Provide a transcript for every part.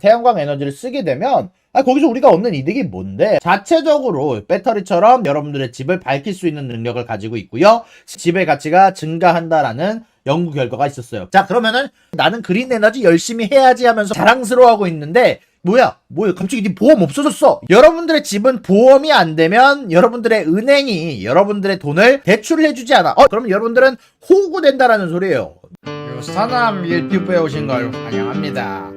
태양광 에너지를 쓰게 되면 거기서 우리가 얻는 이득이 뭔데? 자체적으로 배터리처럼 여러분들의 집을 밝힐 수 있는 능력을 가지고 있고요. 집의 가치가 증가한다라는 연구 결과가 있었어요. 자, 그러면은 나는 그린 에너지 열심히 해야지 하면서 자랑스러워하고 있는데 뭐야 갑자기 네 보험 없어졌어. 여러분들의 집은 보험이 안 되면 여러분들의 은행이 여러분들의 돈을 대출을 해주지 않아. 그러면 여러분들은 호구된다라는 소리예요. 유사남 유튜브에 오신 걸 환영합니다.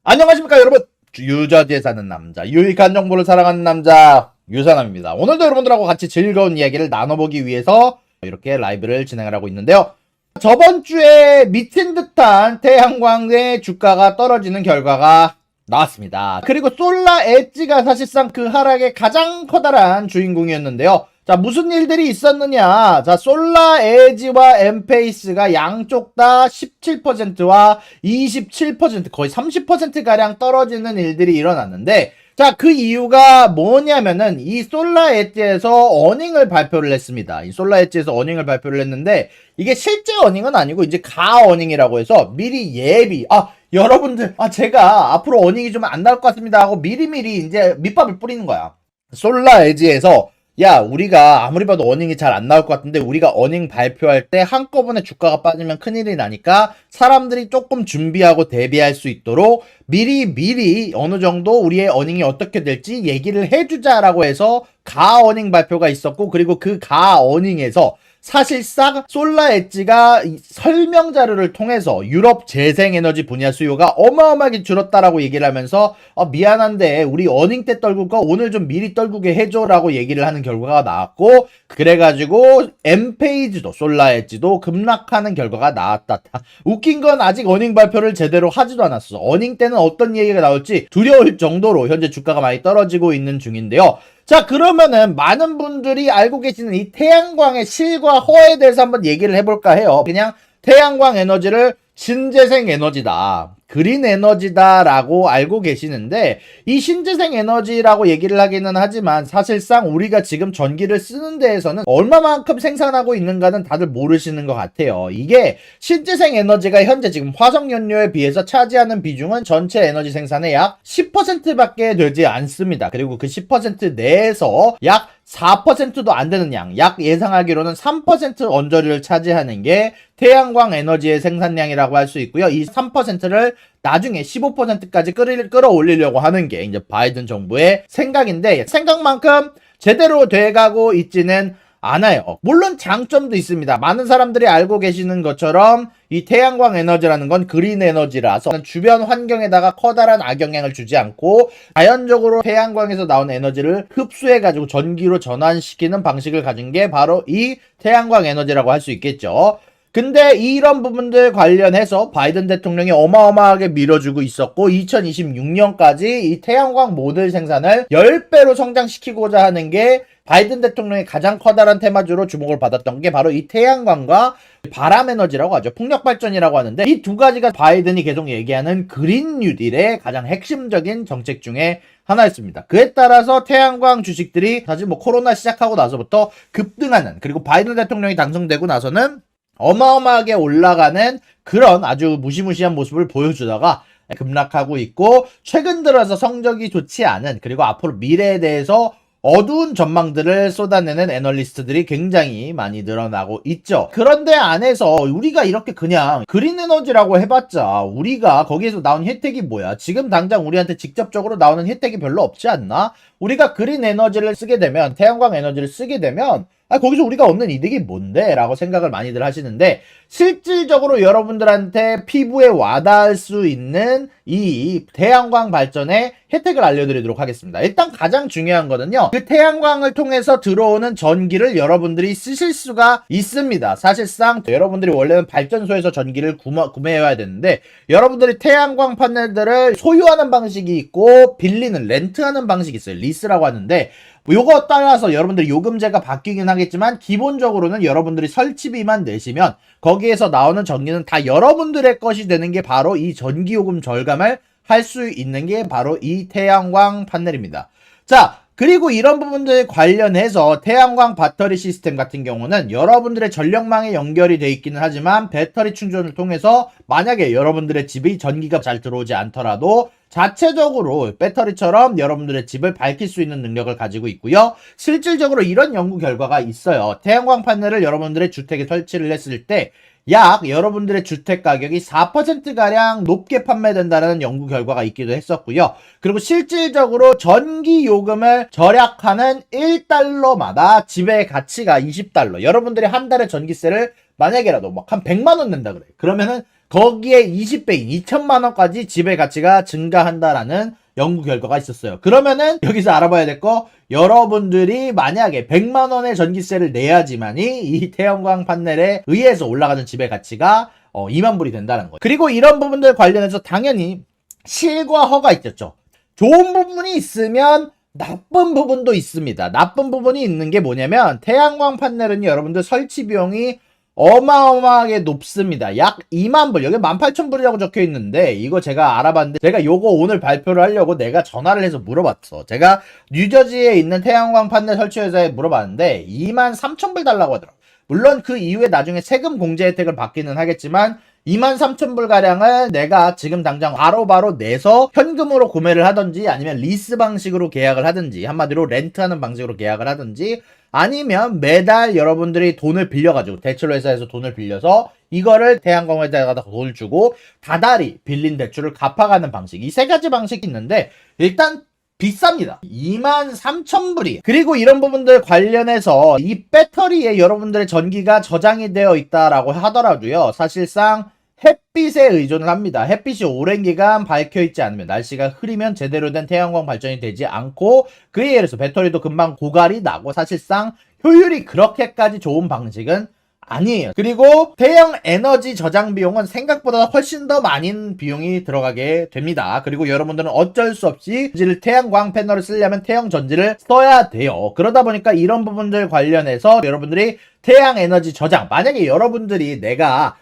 안녕하십니까 여러분, 유저지에 사는 남자, 유익한 정보를 사랑하는 남자 유사남입니다. 오늘도 여러분들하고 같이 즐거운 이야기를 나눠보기 위해서 이렇게 라이브를 진행을 하고 있는데요. 저번 주에 미친 듯한 태양광의 주가가 떨어지는 결과가 나왔습니다. 그리고 솔라 엣지가 사실상 그 하락의 가장 커다란 주인공이었는데요. 자, 무슨 일들이 있었느냐. 자, 솔라 엣지와 엔페이스가 양쪽 다 17%와 27% 거의 30%가량 떨어지는 일들이 일어났는데, 자, 그 이유가 뭐냐면은 이 솔라 엣지에서 어닝을 발표를 했습니다. 이 솔라 엣지에서 어닝을 발표를 했는데 이게 실제 어닝은 아니고 이제 가 어닝이라고 해서 미리 예비, 여러분들, 제가 앞으로 어닝이 좀 안 나올 것 같습니다 하고 미리미리 이제 밑밥을 뿌리는 거야. 솔라 엣지에서 야, 우리가 아무리 봐도 어닝이 잘 안 나올 것 같은데 우리가 어닝 발표할 때 한꺼번에 주가가 빠지면 큰일이 나니까 사람들이 조금 준비하고 대비할 수 있도록 미리 어느 정도 우리의 어닝이 어떻게 될지 얘기를 해주자라고 해서 가 어닝 발표가 있었고, 그리고 그 가 어닝에서 사실상 솔라 엣지가 설명 자료를 통해서 유럽 재생에너지 분야 수요가 어마어마하게 줄었다라고 얘기를 하면서 미안한데 우리 어닝 때 떨굴 거 오늘 좀 미리 떨구게 해줘라고 얘기를 하는 결과가 나왔고, 그래가지고 엔페이지도 솔라 엣지도 급락하는 결과가 나왔다. 웃긴 건 아직 어닝 발표를 제대로 하지도 않았어. 어닝 때는 어떤 얘기가 나올지 두려울 정도로 현재 주가가 많이 떨어지고 있는 중인데요. 자, 그러면은 많은 분들이 알고 계시는 이 태양광의 실과 허에 대해서 한번 얘기를 해볼까 해요. 그냥 태양광 에너지를 신재생 에너지다, 그린 에너지다 라고 알고 계시는데, 이 신재생 에너지라고 얘기를 하기는 하지만 사실상 우리가 지금 전기를 쓰는 데에서는 얼마만큼 생산하고 있는가는 다들 모르시는 것 같아요. 이게 신재생 에너지가 현재 지금 화석연료에 비해서 차지하는 비중은 전체 에너지 생산의 약 10%밖에 되지 않습니다. 그리고 그 10% 내에서 약 4%도 안 되는 양, 약 예상하기로는 3% 언저리를 차지하는 게 태양광 에너지의 생산량이라고 할 수 있고요. 이 3%를 나중에 15%까지 끌어올리려고 하는 게 이제 바이든 정부의 생각인데, 생각만큼 제대로 돼가고 있지는 않아요. 물론 장점도 있습니다. 많은 사람들이 알고 계시는 것처럼 이 태양광 에너지라는 건 그린 에너지라서 주변 환경에다가 커다란 악영향을 주지 않고 자연적으로 태양광에서 나온 에너지를 흡수해가지고 전기로 전환시키는 방식을 가진 게 바로 이 태양광 에너지라고 할 수 있겠죠. 근데 이런 부분들 관련해서 바이든 대통령이 어마어마하게 밀어주고 있었고, 2026년까지 이 태양광 모듈 생산을 10배로 성장시키고자 하는 게 바이든 대통령의 가장 커다란 테마주로 주목을 받았던 게 바로 이 태양광과 바람 에너지라고 하죠. 풍력 발전이라고 하는데, 이 두 가지가 바이든이 계속 얘기하는 그린 뉴딜의 가장 핵심적인 정책 중에 하나였습니다. 그에 따라서 태양광 주식들이 사실 코로나 시작하고 나서부터 급등하는, 그리고 바이든 대통령이 당선되고 나서는 어마어마하게 올라가는 그런 아주 무시무시한 모습을 보여주다가 급락하고 있고, 최근 들어서 성적이 좋지 않은, 그리고 앞으로 미래에 대해서 어두운 전망들을 쏟아내는 애널리스트들이 굉장히 많이 늘어나고 있죠. 그런데 안에서 우리가 이렇게 그냥 그린 에너지라고 해봤자 우리가 거기에서 나온 혜택이 뭐야? 지금 당장 우리한테 직접적으로 나오는 혜택이 별로 없지 않나? 우리가 그린 에너지를 쓰게 되면, 태양광 에너지를 쓰게 되면 거기서 우리가 얻는 이득이 뭔데? 라고 생각을 많이들 하시는데, 실질적으로 여러분들한테 피부에 와닿을 수 있는 이 태양광 발전의 혜택을 알려드리도록 하겠습니다. 일단 가장 중요한 거는요, 그 태양광을 통해서 들어오는 전기를 여러분들이 쓰실 수가 있습니다. 사실상 여러분들이 원래는 발전소에서 전기를 구매해야 되는데, 여러분들이 태양광 파넬들을 소유하는 방식이 있고 빌리는, 렌트하는 방식이 있어요. 리스라고 하는데, 요거 따라서 여러분들이 요금제가 바뀌긴 하겠지만 기본적으로는 여러분들이 설치비만 내시면 거기에서 나오는 전기는 다 여러분들의 것이 되는 게 바로 이 전기요금 절감을 할 수 있는 게 바로 이 태양광 판넬입니다. 자, 그리고 이런 부분들 관련해서 태양광 배터리 시스템 같은 경우는 여러분들의 전력망에 연결이 돼 있기는 하지만 배터리 충전을 통해서 만약에 여러분들의 집이 전기가 잘 들어오지 않더라도 자체적으로 배터리처럼 여러분들의 집을 밝힐 수 있는 능력을 가지고 있고요. 실질적으로 이런 연구 결과가 있어요. 태양광 판넬을 여러분들의 주택에 설치를 했을 때 약 여러분들의 주택 가격이 4%가량 높게 판매된다는 연구 결과가 있기도 했었고요. 그리고 실질적으로 전기 요금을 절약하는 1달러마다 집의 가치가 20달러. 여러분들이 한 달에 전기세를 만약에라도 막 한 100만 원 낸다 그래. 그러면은 거기에 20배인 2천만 원까지 집의 가치가 증가한다라는 연구 결과가 있었어요. 그러면은 여기서 알아봐야 될 거, 여러분들이 만약에 100만 원의 전기세를 내야지만이 이 태양광 판넬에 의해서 올라가는 집의 가치가 2만 불이 된다는 거예요. 그리고 이런 부분들 관련해서 당연히 실과 허가 있겠죠. 좋은 부분이 있으면 나쁜 부분도 있습니다. 나쁜 부분이 있는 게 뭐냐면 태양광 판넬은 여러분들 설치 비용이 어마어마하게 높습니다. 약 2만 불, 여기 18,000불이라고 적혀 있는데 이거 제가 알아봤는데 제가 요거 오늘 발표를 하려고 내가 전화를 해서 물어봤어. 제가 뉴저지에 있는 태양광 판넬 설치 회사에 물어봤는데 23,000불 달라고 하더라고. 물론 그 이후에 나중에 세금 공제 혜택을 받기는 하겠지만 23,000불 가량을 내가 지금 당장 바로바로 내서 현금으로 구매를 하든지 아니면 리스 방식으로 계약을 하든지 한마디로 렌트하는 방식으로 계약을 하든지 아니면 매달 여러분들이 돈을 빌려가지고 대출 회사에서 돈을 빌려서 이거를 태양광 회사에다가 돈을 주고 다달이 빌린 대출을 갚아가는 방식, 이 세 가지 방식이 있는데 일단 비쌉니다. 23,000불이. 그리고 이런 부분들 관련해서 이 배터리에 여러분들의 전기가 저장이 되어 있다라고 하더라도요, 사실상 햇빛에 의존을 합니다. 햇빛이 오랜 기간 밝혀있지 않으면, 날씨가 흐리면 제대로 된 태양광 발전이 되지 않고 그에 의해서 배터리도 금방 고갈이 나고 사실상 효율이 그렇게까지 좋은 방식은 아니에요. 그리고 대형 에너지 저장 비용은 생각보다 훨씬 더 많은 비용이 들어가게 됩니다. 그리고 여러분들은 어쩔 수 없이 태양광 패널을 쓰려면 태형 전지를 써야 돼요. 그러다 보니까 이런 부분들 관련해서 여러분들이 태양 에너지 저장, 만약에 여러분들이 내가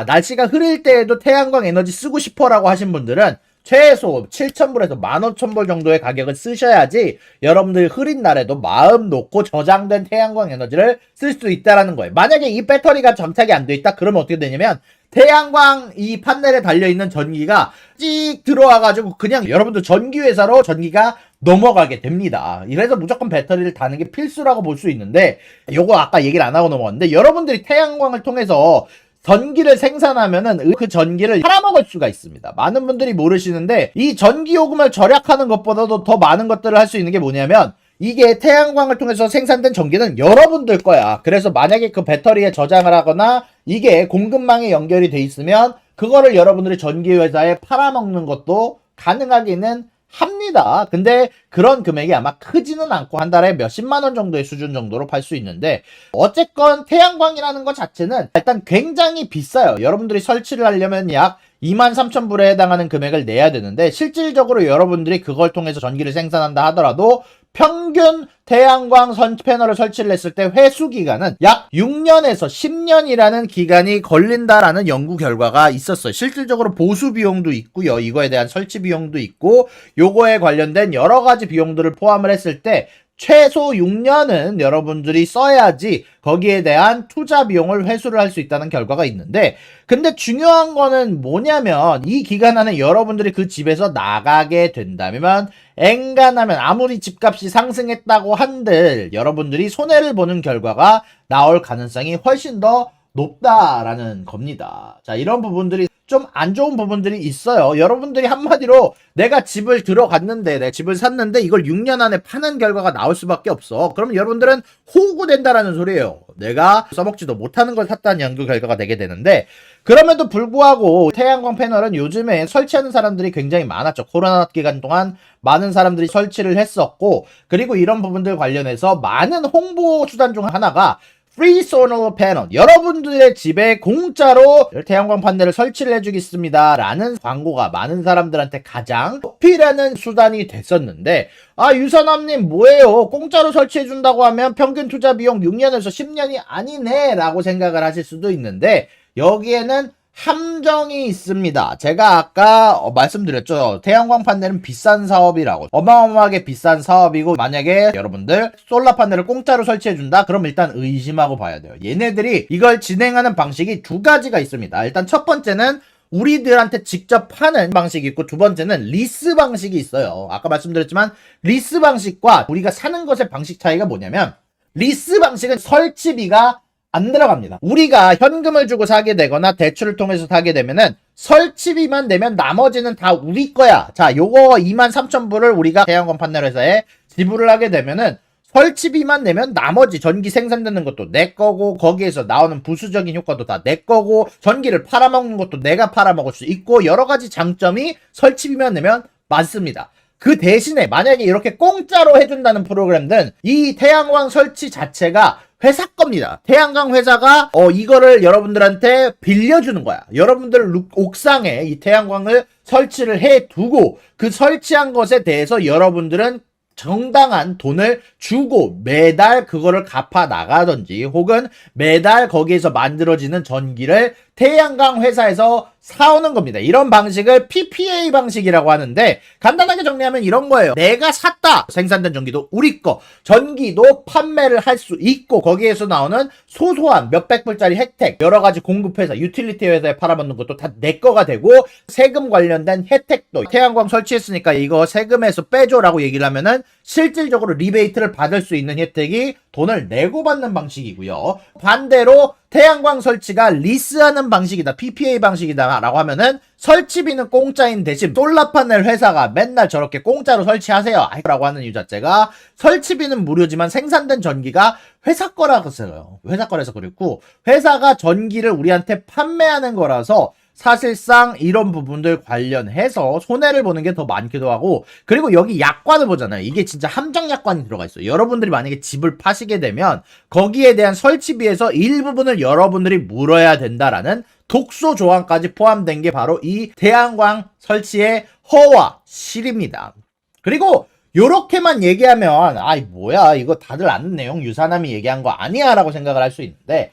날씨가 흐릴 때에도 태양광 에너지 쓰고 싶어 라고 하신 분들은 최소 7,000불에서 15,000불 정도의 가격을 쓰셔야지 여러분들 흐린 날에도 마음 놓고 저장된 태양광 에너지를 쓸 수 있다라는 거예요. 만약에 이 배터리가 장착이 안 돼 있다? 그러면 어떻게 되냐면 태양광 이 판넬에 달려있는 전기가 찍 들어와가지고 그냥 여러분들 전기회사로 전기가 넘어가게 됩니다. 이래서 무조건 배터리를 다는 게 필수라고 볼 수 있는데 요거 아까 얘기를 안 하고 넘어갔는데 여러분들이 태양광을 통해서 전기를 생산하면은 그 전기를 팔아먹을 수가 있습니다. 많은 분들이 모르시는데 이 전기요금을 절약하는 것보다도 더 많은 것들을 할 수 있는 게 뭐냐면 이게 태양광을 통해서 생산된 전기는 여러분들 거야. 그래서 만약에 그 배터리에 저장을 하거나 이게 공급망에 연결이 돼 있으면 그거를 여러분들이 전기회사에 팔아먹는 것도 가능하기는 합니다. 근데 그런 금액이 아마 크지는 않고 한 달에 몇십만 원 정도의 수준 정도로 팔 수 있는데 어쨌건 태양광이라는 것 자체는 일단 굉장히 비싸요. 여러분들이 설치를 하려면 약 23,000불에 해당하는 금액을 내야 되는데 실질적으로 여러분들이 그걸 통해서 전기를 생산한다 하더라도 평균 태양광 패널을 설치를 했을 때 회수 기간은 약 6년에서 10년이라는 기간이 걸린다라는 연구 결과가 있었어요. 실질적으로 보수 비용도 있고요. 이거에 대한 설치 비용도 있고 요거에 관련된 여러 가지 비용들을 포함을 했을 때 최소 6년은 여러분들이 써야지 거기에 대한 투자 비용을 회수를 할 수 있다는 결과가 있는데 근데 중요한 거는 뭐냐면 이 기간 안에 여러분들이 그 집에서 나가게 된다면 엔간하면 아무리 집값이 상승했다고 한들 여러분들이 손해를 보는 결과가 나올 가능성이 훨씬 더 높다라는 겁니다. 자, 이런 부분들이 좀 안 좋은 부분들이 있어요. 여러분들이 한마디로 내가 집을 들어갔는데 내 집을 샀는데 이걸 6년 안에 파는 결과가 나올 수밖에 없어. 그러면 여러분들은 호구된다라는 소리예요. 내가 써먹지도 못하는 걸 샀다는 연구 결과가 되게 되는데 그럼에도 불구하고 태양광 패널은 요즘에 설치하는 사람들이 굉장히 많았죠. 코로나 기간 동안 많은 사람들이 설치를 했었고 그리고 이런 부분들 관련해서 많은 홍보 수단 중 하나가 프리 소lar 패널, 여러분들의 집에 공짜로 태양광 판넬을 설치를 해주겠습니다 라는 광고가 많은 사람들한테 가장 어필하는 수단이 됐었는데 유선남님 뭐예요? 공짜로 설치해준다고 하면 평균 투자 비용 6년에서 10년이 아니네 라고 생각을 하실 수도 있는데 여기에는 함정이 있습니다. 제가 아까 말씀드렸죠. 태양광 판넬은 비싼 사업이라고. 어마어마하게 비싼 사업이고, 만약에 여러분들 솔라 판넬을 공짜로 설치해준다? 그럼 일단 의심하고 봐야 돼요. 얘네들이 이걸 진행하는 방식이 두 가지가 있습니다. 일단 첫 번째는 우리들한테 직접 파는 방식이 있고, 두 번째는 리스 방식이 있어요. 아까 말씀드렸지만 리스 방식과 우리가 사는 것의 방식 차이가 뭐냐면, 리스 방식은 설치비가 안 들어갑니다. 우리가 현금을 주고 사게 되거나 대출을 통해서 사게 되면은 설치비만 내면 나머지는 다 우리 거야. 자, 요거 23,000불을 우리가 태양광 판넬 회사에 지불을 하게 되면은 설치비만 내면 나머지 전기 생산되는 것도 내 거고, 거기에서 나오는 부수적인 효과도 다 내 거고, 전기를 팔아먹는 것도 내가 팔아먹을 수 있고, 여러 가지 장점이 설치비만 내면 많습니다. 그 대신에 만약에 이렇게 공짜로 해준다는 프로그램들은 이 태양광 설치 자체가 회사 겁니다. 태양광 회사가 이거를 여러분들한테 빌려주는 거야. 여러분들 옥상에 이 태양광을 설치를 해두고 그 설치한 것에 대해서 여러분들은 정당한 돈을 주고 매달 그거를 갚아 나가든지, 혹은 매달 거기에서 만들어지는 전기를 태양광 회사에서 사오는 겁니다. 이런 방식을 PPA 방식이라고 하는데, 간단하게 정리하면 이런 거예요. 내가 샀다. 생산된 전기도 우리 거. 전기도 판매를 할 수 있고, 거기에서 나오는 소소한 몇백 불짜리 혜택, 여러 가지 공급회사, 유틸리티 회사에 팔아먹는 것도 다 내 거가 되고, 세금 관련된 혜택도, 태양광 설치했으니까 이거 세금에서 빼줘라고 얘기를 하면은 실질적으로 리베이트를 받을 수 있는 혜택이 돈을 내고 받는 방식이고요. 반대로 태양광 설치가 리스하는 방식이다, PPA 방식이다 라고 하면은 설치비는 공짜인 대신 솔라파넬 회사가 맨날 저렇게 공짜로 설치하세요 라고 하는 이유 자체가, 설치비는 무료지만 생산된 전기가 회사 거라고 써요. 회사 거라서 그렇고, 회사가 전기를 우리한테 판매하는 거라서 사실상 이런 부분들 관련해서 손해를 보는 게 더 많기도 하고, 그리고 여기 약관을 보잖아요. 이게 진짜 함정 약관이 들어가 있어요. 여러분들이 만약에 집을 파시게 되면 거기에 대한 설치비에서 일부분을 여러분들이 물어야 된다라는 독소 조항까지 포함된 게 바로 이 태양광 설치의 허와 실입니다. 그리고 요렇게만 얘기하면 아이 뭐야 이거 다들 아는 내용, 유사남이 얘기한 거 아니야 라고 생각을 할 수 있는데,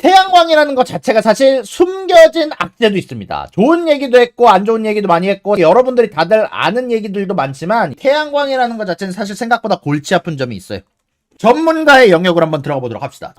태양광이라는 것 자체가 사실 숨겨진 악재도 있습니다. 좋은 얘기도 했고 안 좋은 얘기도 많이 했고, 여러분들이 다들 아는 얘기들도 많지만 태양광이라는 것 자체는 사실 생각보다 골치 아픈 점이 있어요. 전문가의 영역으로 한번 들어가 보도록 합시다.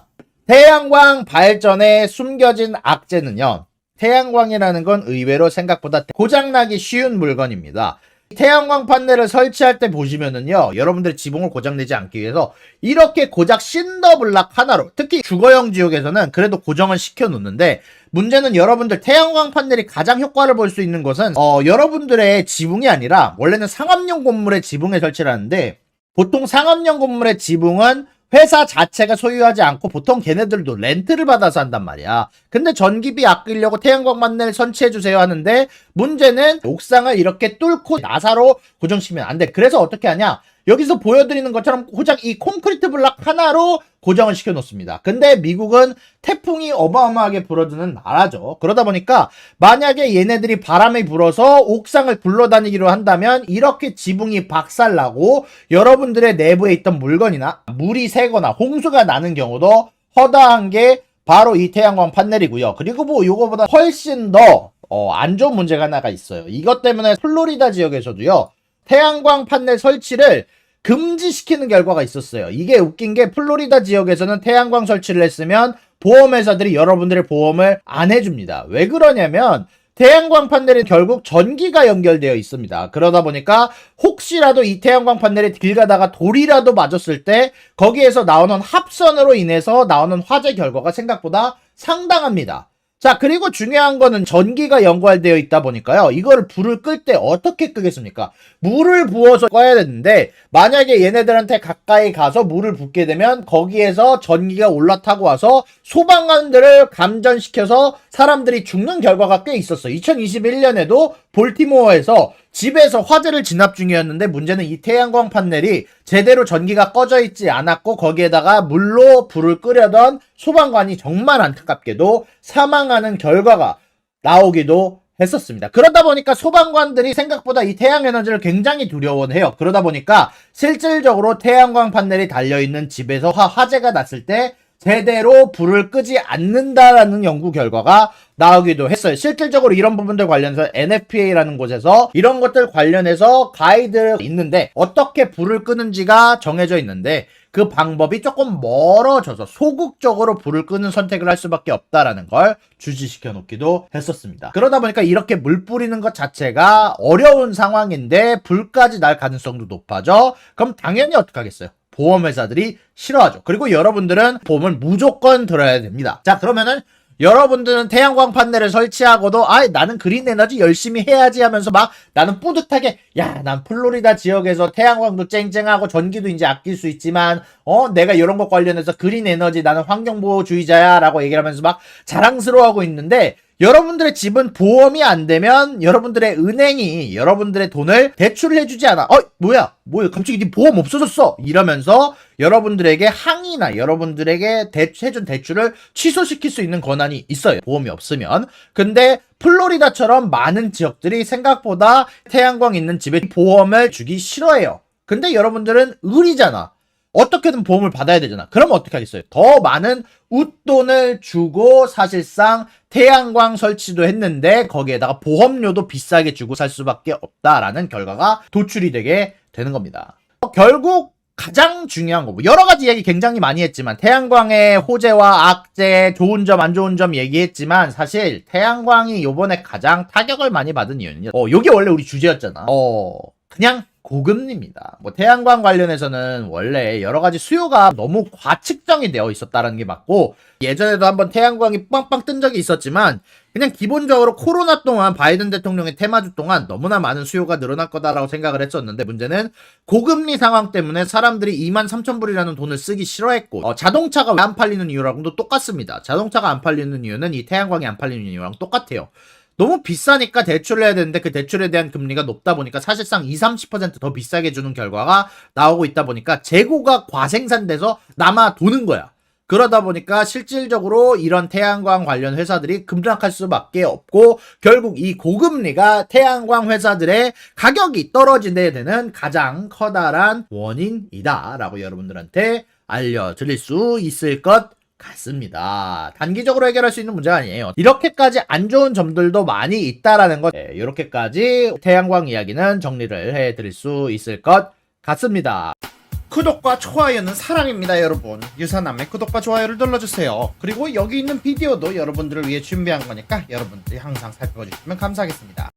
태양광 발전의 숨겨진 악재는요, 태양광이라는 건 의외로 생각보다 고장나기 쉬운 물건입니다. 태양광 판넬을 설치할 때 보시면은요, 여러분들의 지붕을 고장내지 않기 위해서 이렇게 고작 신더블락 하나로, 특히 주거용 지역에서는 그래도 고정을 시켜 놓는데, 문제는 여러분들 태양광 판넬이 가장 효과를 볼 수 있는 것은 여러분들의 지붕이 아니라 원래는 상업용 건물의 지붕에 설치를 하는데, 보통 상업용 건물의 지붕은 회사 자체가 소유하지 않고 보통 걔네들도 렌트를 받아서 한단 말이야. 근데 전기비 아끼려고 태양광 판넬 설치해주세요 하는데, 문제는 옥상을 이렇게 뚫고 나사로 고정시키면 안 돼. 그래서 어떻게 하냐, 여기서 보여드리는 것처럼 고작 이 콘크리트 블락 하나로 고정을 시켜 놓습니다. 근데 미국은 태풍이 어마어마하게 불어드는 나라죠. 그러다 보니까 만약에 얘네들이 바람이 불어서 옥상을 굴러다니기로 한다면 이렇게 지붕이 박살나고 여러분들의 내부에 있던 물건이나 물이 새거나 홍수가 나는 경우도 허다한 게 바로 이 태양광 판넬이고요. 그리고 뭐 요거보다 훨씬 더 안 좋은 문제가 하나가 있어요. 이것 때문에 플로리다 지역에서도요, 태양광 판넬 설치를 금지시키는 결과가 있었어요. 이게 웃긴 게, 플로리다 지역에서는 태양광 설치를 했으면 보험회사들이 여러분들의 보험을 안 해줍니다. 왜 그러냐면 태양광 판넬이 결국 전기가 연결되어 있습니다. 그러다 보니까 혹시라도 이 태양광 판넬이 길 가다가 돌이라도 맞았을 때 거기에서 나오는 합선으로 인해서 나오는 화재 결과가 생각보다 상당합니다. 자, 그리고 중요한 거는 전기가 연결되어 있다 보니까요, 이거를 불을 끌 때 어떻게 끄겠습니까? 물을 부어서 꺼야 되는데, 만약에 얘네들한테 가까이 가서 물을 붓게 되면 거기에서 전기가 올라타고 와서 소방관들을 감전시켜서 사람들이 죽는 결과가 꽤 있었어요. 2021년에도 볼티모어에서 집에서 화재를 진압 중이었는데, 문제는 이 태양광 판넬이 제대로 전기가 꺼져 있지 않았고 거기에다가 물로 불을 끄려던 소방관이 정말 안타깝게도 사망하는 결과가 나오기도 했었습니다. 그러다 보니까 소방관들이 생각보다 이 태양에너지를 굉장히 두려워해요. 그러다 보니까 실질적으로 태양광 판넬이 달려있는 집에서 화재가 났을 때 제대로 불을 끄지 않는다라는 연구 결과가 나오기도 했어요. 실질적으로 이런 부분들 관련해서 NFPA라는 곳에서 이런 것들 관련해서 가이드가 있는데 어떻게 불을 끄는지가 정해져 있는데 그 방법이 조금 멀어져서 소극적으로 불을 끄는 선택을 할 수밖에 없다라는 걸 주지시켜 놓기도 했었습니다. 그러다 보니까 이렇게 물 뿌리는 것 자체가 어려운 상황인데 불까지 날 가능성도 높아져. 그럼 당연히 어떡하겠어요? 보험회사들이 싫어하죠. 그리고 여러분들은 보험을 무조건 들어야 됩니다. 자, 그러면은 여러분들은 태양광 판넬을 설치하고도 나는 그린 에너지 열심히 해야지 하면서 막 나는 뿌듯하게 난 플로리다 지역에서 태양광도 쨍쨍하고 전기도 이제 아낄 수 있지만 내가 이런 것 관련해서 그린 에너지 나는 환경보호주의자야 라고 얘기를 하면서 막 자랑스러워하고 있는데 여러분들의 집은 보험이 안 되면 여러분들의 은행이 여러분들의 돈을 대출을 해주지 않아. 뭐야 갑자기 네 보험 없어졌어 이러면서 여러분들에게 항의나 여러분들에게 해준 대출을 취소시킬 수 있는 권한이 있어요, 보험이 없으면. 근데 플로리다처럼 많은 지역들이 생각보다 태양광 있는 집에 보험을 주기 싫어해요. 근데 여러분들은 을이잖아. 어떻게든 보험을 받아야 되잖아. 그럼 어떻게 하겠어요? 더 많은 웃돈을 주고 사실상 태양광 설치도 했는데 거기에다가 보험료도 비싸게 주고 살 수밖에 없다라는 결과가 도출이 되게 되는 겁니다. 결국 가장 중요한 거, 여러 가지 얘기 굉장히 많이 했지만 태양광의 호재와 악재, 좋은 점, 안 좋은 점 얘기했지만 사실 태양광이 요번에 가장 타격을 많이 받은 이유는요. 요게 원래 우리 주제였잖아. 그냥 고금리입니다. 태양광 관련해서는 원래 여러 가지 수요가 너무 과측정이 되어 있었다는 게 맞고, 예전에도 한번 태양광이 빵빵 뜬 적이 있었지만 그냥 기본적으로 코로나 동안 바이든 대통령의 테마주 동안 너무나 많은 수요가 늘어날 거다라고 생각을 했었는데, 문제는 고금리 상황 때문에 사람들이 23,000불이라는 돈을 쓰기 싫어했고, 자동차가 왜 안 팔리는 이유랑도 똑같습니다. 자동차가 안 팔리는 이유는 이 태양광이 안 팔리는 이유랑 똑같아요. 너무 비싸니까 대출을 해야 되는데 그 대출에 대한 금리가 높다 보니까 사실상 20-30%더 비싸게 주는 결과가 나오고 있다 보니까 재고가 과생산돼서 남아 도는 거야. 그러다 보니까 실질적으로 이런 태양광 관련 회사들이 급락할 수밖에 없고, 결국 이 고금리가 태양광 회사들의 가격이 떨어지게 되는 가장 커다란 원인이다 라고 여러분들한테 알려드릴 수 있을 것 같습니다. 단기적으로 해결할 수 있는 문제가 아니에요. 이렇게까지 안 좋은 점들도 많이 있다라는 것, 이렇게까지 태양광 이야기는 정리를 해드릴 수 있을 것 같습니다. 구독과 좋아요는 사랑입니다, 여러분. 유사남의 구독과 좋아요를 눌러주세요. 그리고 여기 있는 비디오도 여러분들을 위해 준비한 거니까 여러분들이 항상 살펴봐 주시면 감사하겠습니다.